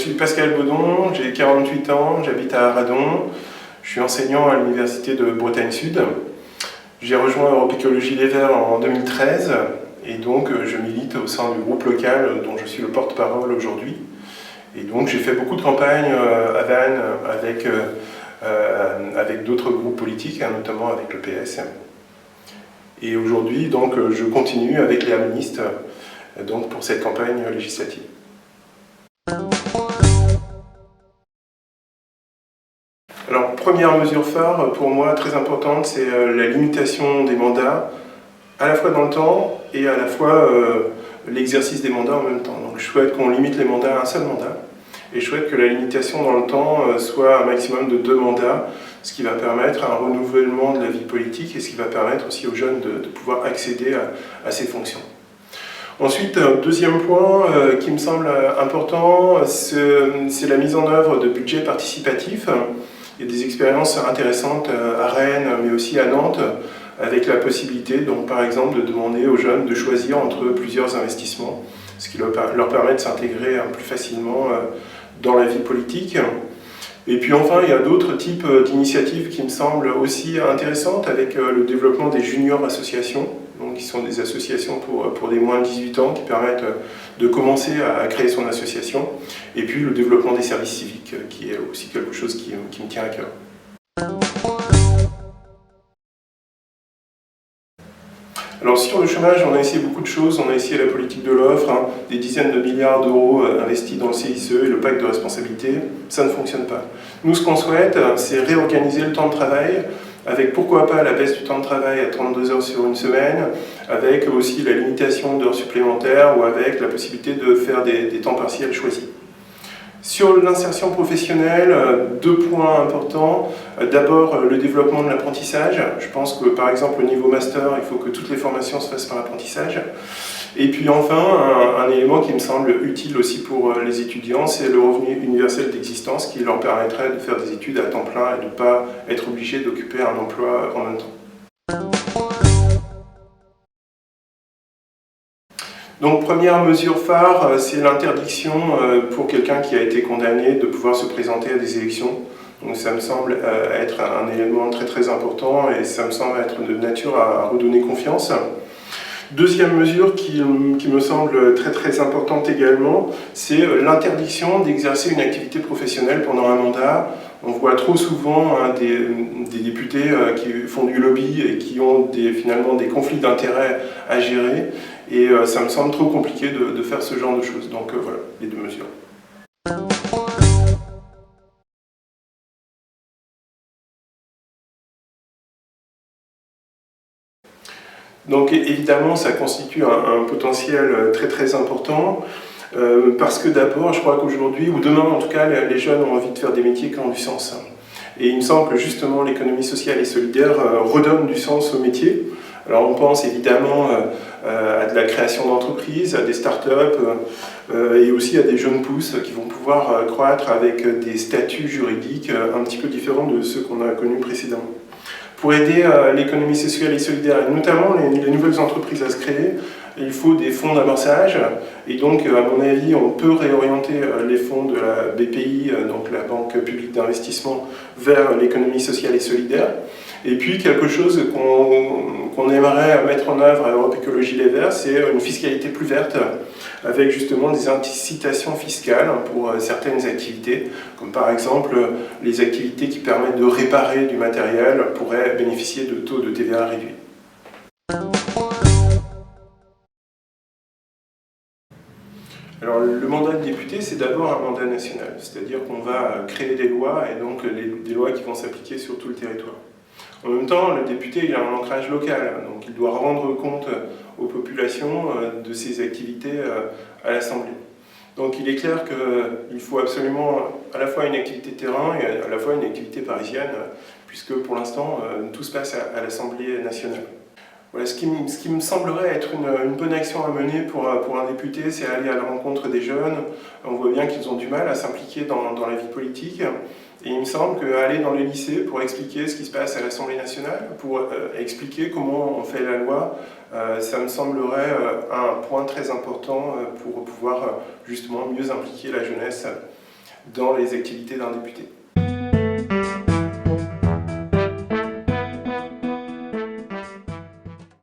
suis Pascal Baudon, j'ai 48 ans, j'habite à Aradon, je suis enseignant à l'Université de Bretagne Sud. J'ai rejoint Europe Écologie Les Verts en 2013 et donc je milite au sein du groupe local dont je suis le porte-parole aujourd'hui. Et donc j'ai fait beaucoup de campagnes à Vannes avec d'autres groupes politiques, notamment avec le PS. Et aujourd'hui, donc, je continue avec les Harmonistes donc, pour cette campagne législative. Alors, première mesure phare, pour moi, très importante, c'est la limitation des mandats, à la fois dans le temps et à la fois l'exercice des mandats en même temps. Donc, je souhaite qu'on limite les mandats à un seul mandat. Et je souhaite que la limitation dans le temps soit un maximum de 2 mandats, ce qui va permettre un renouvellement de la vie politique et ce qui va permettre aussi aux jeunes de pouvoir accéder à ces fonctions. Ensuite, deuxième point qui me semble important, c'est la mise en œuvre de budgets participatifs. Il y a des expériences intéressantes à Rennes, mais aussi à Nantes, avec la possibilité, donc, par exemple, de demander aux jeunes de choisir entre plusieurs investissements, ce qui leur permet de s'intégrer plus facilement dans la vie politique. Et puis enfin, il y a d'autres types d'initiatives qui me semblent aussi intéressantes, avec le développement des juniors associations, donc qui sont des associations pour des moins de 18 ans, qui permettent de commencer à créer son association, et puis le développement des services civiques, qui est aussi quelque chose qui me tient à cœur. Alors sur le chômage, on a essayé beaucoup de choses, on a essayé la politique de l'offre, des dizaines de milliards d'euros investis dans le CICE et le pacte de responsabilité, ça ne fonctionne pas. Nous, ce qu'on souhaite, c'est réorganiser le temps de travail, avec pourquoi pas la baisse du temps de travail à 32 heures sur une semaine, avec aussi la limitation d'heures supplémentaires ou avec la possibilité de faire des temps partiels choisis. Sur l'insertion professionnelle, 2 points importants. D'abord, le développement de l'apprentissage. Je pense que, par exemple, au niveau master, il faut que toutes les formations se fassent par l'apprentissage. Et puis enfin, un élément qui me semble utile aussi pour les étudiants, c'est le revenu universel d'existence qui leur permettrait de faire des études à temps plein et de ne pas être obligé d'occuper un emploi en même temps. Donc première mesure phare, c'est l'interdiction pour quelqu'un qui a été condamné de pouvoir se présenter à des élections. Donc ça me semble être un élément très important et ça me semble être de nature à redonner confiance. Deuxième mesure qui me semble très importante également, c'est l'interdiction d'exercer une activité professionnelle pendant un mandat. On voit trop souvent des députés qui font du lobby et qui ont finalement des conflits d'intérêts à gérer. Et ça me semble trop compliqué de faire ce genre de choses. Donc voilà, les 2 mesures. Donc évidemment, ça constitue un potentiel très important. Parce que d'abord, je crois qu'aujourd'hui, ou demain en tout cas, les jeunes ont envie de faire des métiers qui ont du sens. Et il me semble que justement l'économie sociale et solidaire redonne du sens au métier. Alors on pense évidemment à de la création d'entreprises, à des startups et aussi à des jeunes pousses qui vont pouvoir croître avec des statuts juridiques un petit peu différents de ceux qu'on a connus précédemment. Pour aider l'économie sociale et solidaire, et notamment les nouvelles entreprises à se créer, il faut des fonds d'amorçage. Et donc, à mon avis, on peut réorienter les fonds de la BPI, donc la Banque publique d'investissement, vers l'économie sociale et solidaire. Et puis, quelque chose qu'on aimerait mettre en œuvre à Europe Écologie Les Verts, c'est une fiscalité plus verte, avec justement des incitations fiscales pour certaines activités, comme par exemple les activités qui permettent de réparer du matériel pourraient bénéficier de taux de TVA réduits. Alors le mandat de député, c'est d'abord un mandat national, c'est-à-dire qu'on va créer des lois et donc des lois qui vont s'appliquer sur tout le territoire. En même temps, le député il a un ancrage local, donc il doit rendre compte aux populations de ses activités à l'Assemblée. Donc il est clair qu'il faut absolument à la fois une activité terrain et à la fois une activité parisienne, puisque pour l'instant tout se passe à l'Assemblée nationale. Voilà, ce qui me semblerait être une bonne action à mener pour un député, c'est aller à la rencontre des jeunes. On voit bien qu'ils ont du mal à s'impliquer dans la vie politique. Et il me semble qu'aller dans les lycées pour expliquer ce qui se passe à l'Assemblée nationale, pour expliquer comment on fait la loi, ça me semblerait un point très important pour pouvoir justement mieux impliquer la jeunesse dans les activités d'un député.